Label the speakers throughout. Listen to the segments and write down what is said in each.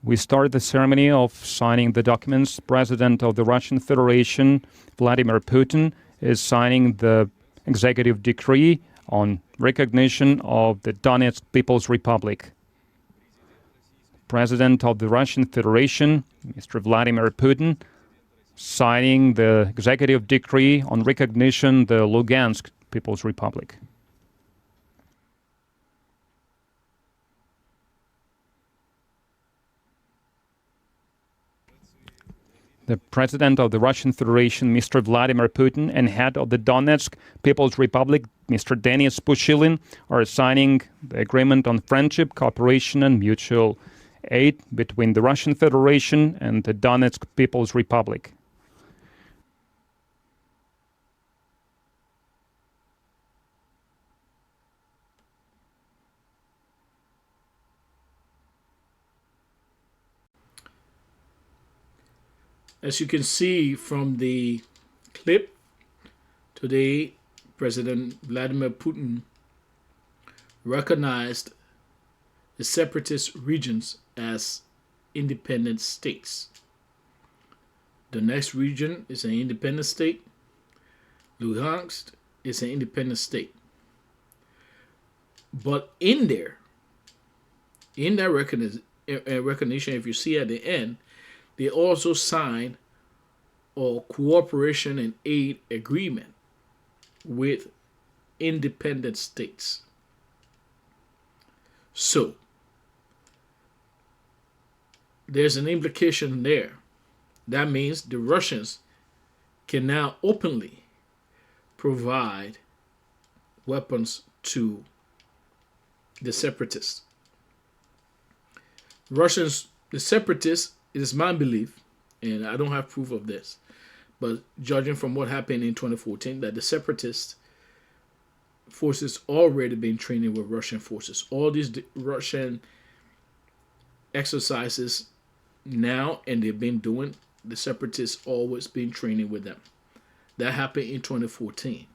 Speaker 1: We start the ceremony of signing the documents. President of the Russian Federation, Vladimir Putin, is signing the executive decree on recognition of the Donetsk People's Republic. President of the Russian Federation, Mr. Vladimir Putin, signing the executive decree on recognition of the Lugansk People's Republic. The President of the Russian Federation, Mr. Vladimir Putin, and head of the Donetsk People's Republic, Mr. Denis Pushilin, are signing the agreement on friendship, cooperation, and mutual aid between the Russian Federation and the Donetsk People's Republic.
Speaker 2: As you can see from the clip, today President Vladimir Putin recognized the separatist regions as independent states. The next region is an independent state. Lugansk is an independent state. But in that recognition, if you see at the end, they also signed a cooperation and aid agreement with independent states. So, there's an implication there. That means the Russians can now openly provide weapons to the separatists. The separatists, it is my belief, and I don't have proof of this, but judging from what happened in 2014, that the separatist forces already been training with Russian forces. All these Russian exercises now, and they've been doing, the separatists always been training with them. That happened in 2014.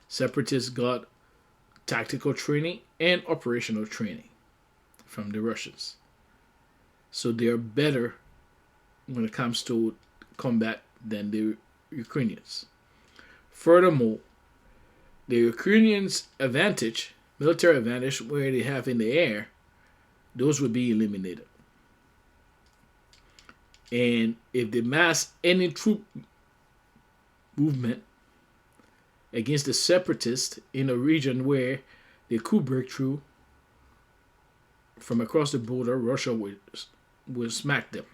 Speaker 2: Separatists got tactical training and operational training from the Russians. So they're better when it comes to combat than the Ukrainians. Furthermore, the Ukrainians' advantage, military advantage, where they have in the air, those would be eliminated. And if they mass any troop movement against the separatists in a region where they could break through from across the border, Russia will smack them.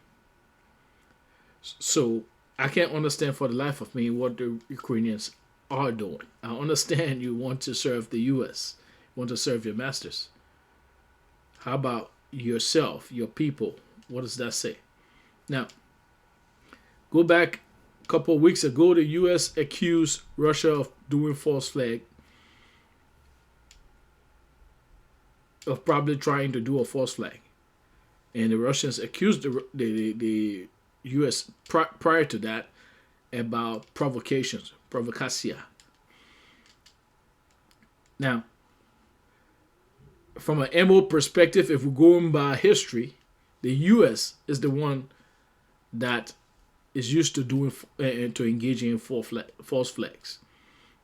Speaker 2: So I can't understand for the life of me what the Ukrainians are doing. I understand you want to serve the U.S., you want to serve your masters. How about yourself, your people? What does that say? Now, go back a couple of weeks ago, the U.S. accused Russia of doing false flag, of probably trying to do a false flag. And the Russians accused the U.S. prior to that about provocations, provocatia. Now, from an MO perspective, if we're going by history, the U.S. is the one that is used to doing to engaging in false flags,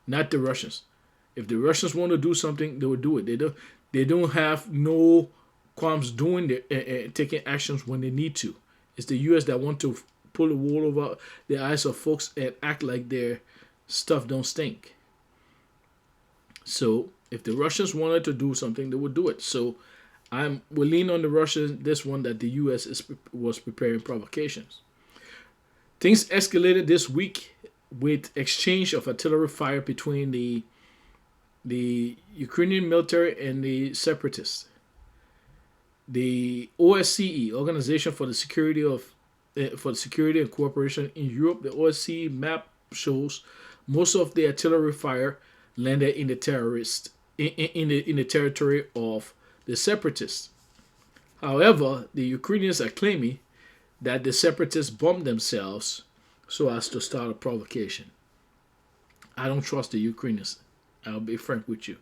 Speaker 2: not the Russians. If the Russians want to do something, they will do it. They don't have no qualms doing taking actions when they need to. It's the U.S. that want to pull the wool over the eyes of folks and act like their stuff don't stink. So if the Russians wanted to do something, they would do it. So we'll lean on the Russians this one, that the U.S. was preparing provocations. Things escalated this week with exchange of artillery fire between the Ukrainian military and the separatists. The OSCE, Organization for the Security and Cooperation in Europe, the OSCE map shows most of the artillery fire landed in the territory of the separatists. However, the Ukrainians are claiming that the separatists bombed themselves so as to start a provocation. I don't trust the Ukrainians. I'll be frank with you.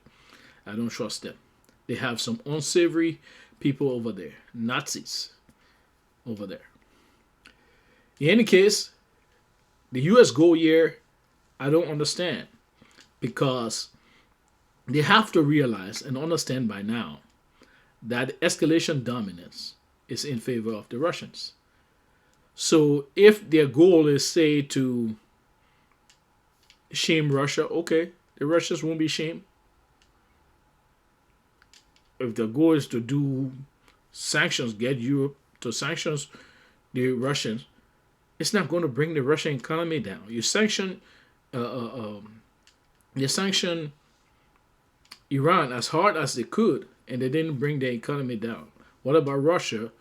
Speaker 2: I don't trust them. They have some unsavory people over there, Nazis over there. In any case, the U.S. goal here, I don't understand, because they have to realize and understand by now that escalation dominance is in favor of the Russians. So if their goal is, say, to shame Russia, okay, the Russians won't be shamed. If the goal is to do sanctions, get Europe to sanctions the Russians, it's not going to bring the Russian economy down. You sanction Iran as hard as they could, and they didn't bring their economy down. What about Russia,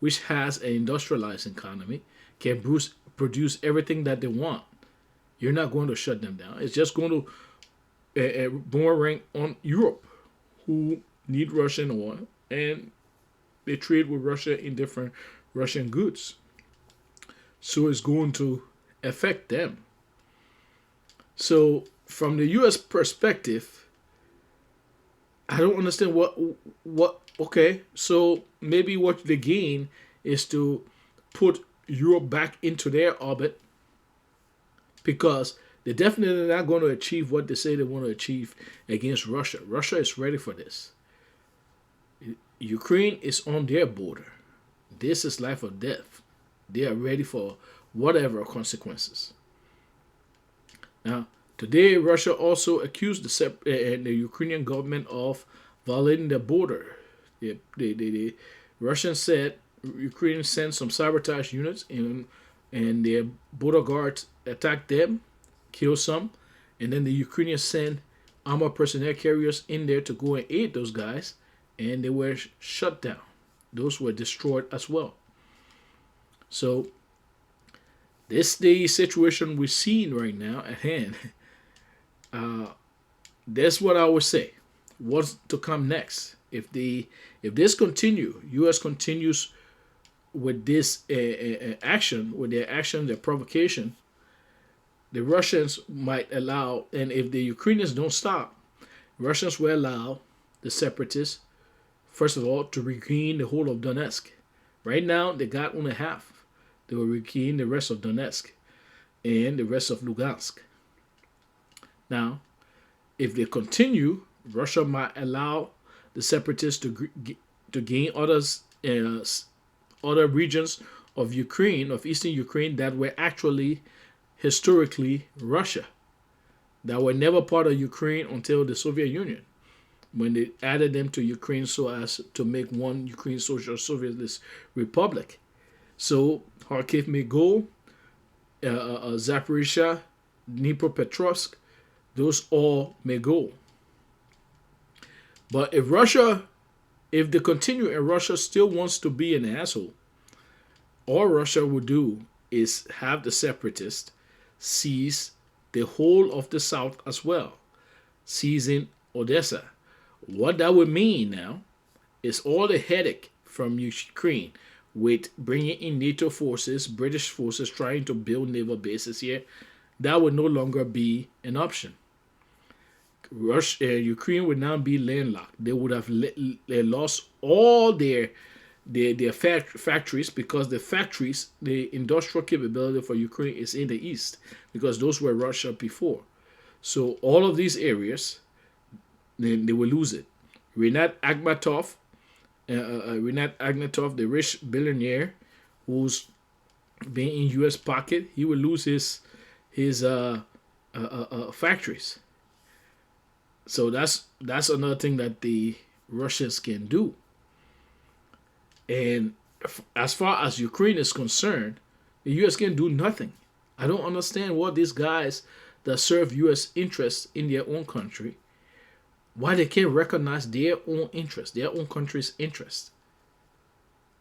Speaker 2: which has an industrialized economy, can produce everything that they want? You're not going to shut them down. It's just going to boomerang on Europe, who need Russian oil, and they trade with Russia in different Russian goods. So it's going to affect them. So from the U.S. perspective, I don't understand what. Okay, so maybe what they gain is to put Europe back into their orbit, because they're definitely not going to achieve what they say they want to achieve against Russia. Russia is ready for this. Ukraine is on their border. This is life or death. They are ready for whatever consequences. Now, today, Russia also accused the Ukrainian government of violating the border. The Russians said Ukraine sent some sabotage units and their border guards attacked them, killed some, and then the Ukrainians sent armored personnel carriers in there to go and aid those guys, and they were shut down. Those were destroyed as well. So this the situation we're seeing right now at hand. That's what I would say. What's to come next? If this continue, U.S. continues with this action, with their action, their provocation, the Russians might allow, and if the Ukrainians don't stop, Russians will allow the separatists, first of all, to regain the whole of Donetsk. Right now, they got only half. They will regain the rest of Donetsk and the rest of Lugansk. Now, if they continue, Russia might allow the separatists to gain other regions of Ukraine, of eastern Ukraine, that were actually historically Russia, that were never part of Ukraine until the Soviet Union, when they added them to Ukraine so as to make one Ukraine Social Socialist Republic. So Kharkiv may go, Zaporizhia, Dnipropetrovsk, those all may go. But if they continue and Russia still wants to be an asshole, all Russia would do is have the separatists seize the whole of the south as well, seizing Odessa. What that would mean now is all the headache from Ukraine with bringing in NATO forces, British forces trying to build naval bases here, that would no longer be an option. Ukraine would now be landlocked. They would have lost all their factories, because the industrial capability for Ukraine is in the east, because those were Russia before. So all of these areas, then they will lose it. Rinat Akhmatov, the rich billionaire who's been in U.S. pocket, he will lose his factories. So that's another thing that the Russians can do. And as far as Ukraine is concerned, the U.S. can do nothing. I don't understand what these guys that serve U.S. interests in their own country, why they can't recognize their own interest, their own country's interest.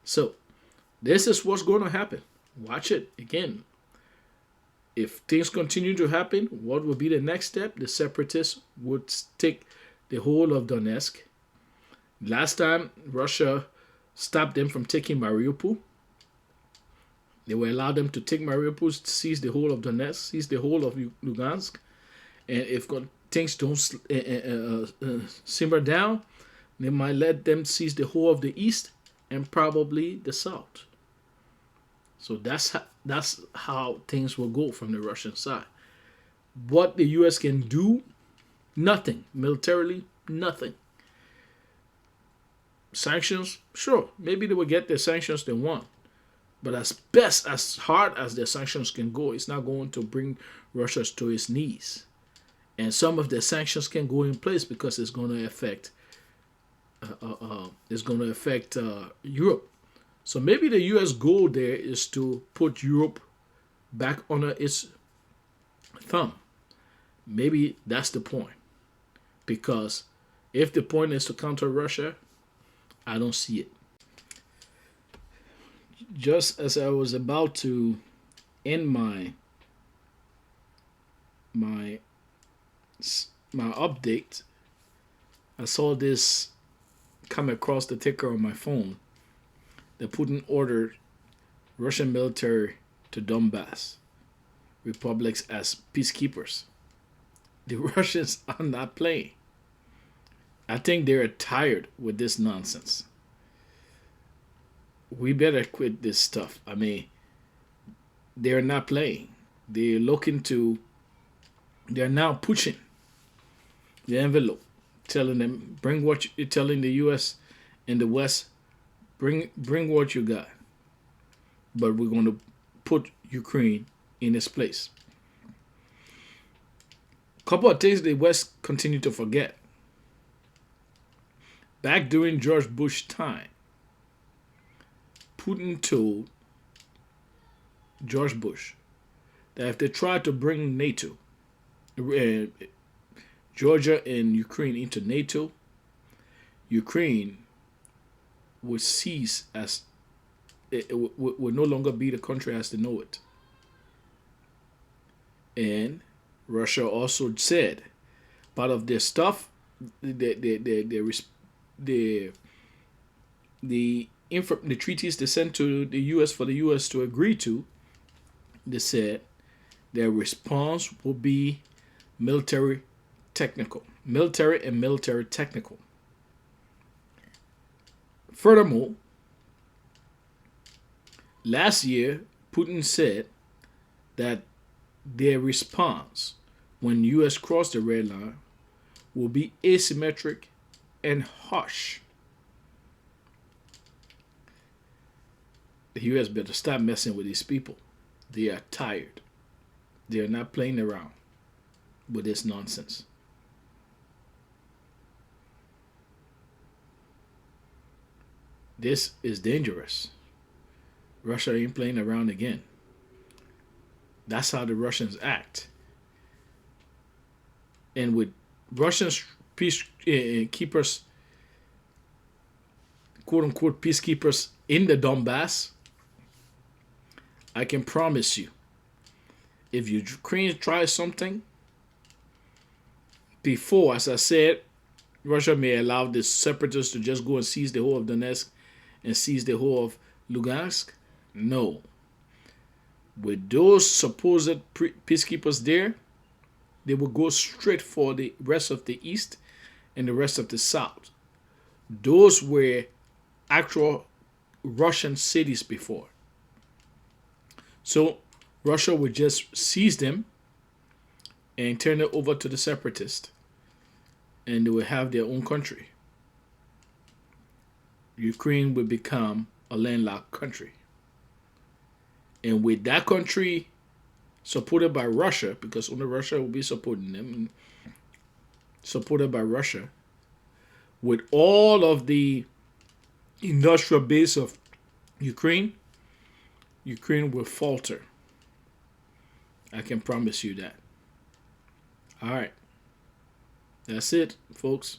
Speaker 2: So this is what's going to happen. Watch it again. If things continue to happen, what will be the next step? The separatists would take the whole of Donetsk. Last time, Russia stopped them from taking Mariupol. They will allow them to take Mariupol, seize the whole of Donetsk, seize the whole of Lugansk. And if things don't simmer down, They might let them seize the whole of the east and probably the south. So that's how things will go from the Russian side. What the U.S. can do, nothing. Militarily, nothing. Sanctions, sure, maybe they will get the sanctions they want. But as hard as the sanctions can go, it's not going to bring Russia to its knees. And some of the sanctions can go in place because it's going to affect Europe. So maybe the U.S. goal there is to put Europe back under its thumb. Maybe that's the point. Because if the point is to counter Russia, I don't see it. Just as I was about to end my update, I saw this come across the ticker on my phone. That Putin ordered Russian military to Donbass republics as peacekeepers. The Russians are not playing. I think they're tired with this nonsense. We better quit this stuff. I mean, they're not playing. They're now pushing the envelope, telling them, bring what you're telling the U.S. and the West, bring what you got. But we're going to put Ukraine in its place. A couple of things the West continue to forget. Back during George Bush's time, Putin told George Bush that if they tried to bring NATO, Georgia and Ukraine into NATO, Ukraine would cease as it would no longer be the country as they know it. And Russia also said part of their stuff, the treaties they sent to the U.S. for the U.S. to agree to, they said their response will be military and military technical. Furthermore, last year, Putin said that their response when U.S. crossed the red line will be asymmetric and harsh. The U.S. better stop messing with these people. They are tired. They are not playing around with this nonsense. This is dangerous. Russia ain't playing around again. That's how the Russians act. And with Russian peacekeepers, quote-unquote peacekeepers in the Donbass, I can promise you, if Ukraine tries something, before, as I said, Russia may allow the separatists to just go and seize the whole of Donetsk and seize the whole of Lugansk. No. With those supposed peacekeepers there, they will go straight for the rest of the east and the rest of the south. Those were actual Russian cities before. So Russia would just seize them and turn it over to the separatists, and they will have their own country. Ukraine would become a landlocked country. And with that country supported by Russia, because only Russia will be supporting them, and supported by Russia, with all of the industrial base of Ukraine, Ukraine will falter. I can promise you that. All right. That's it, folks.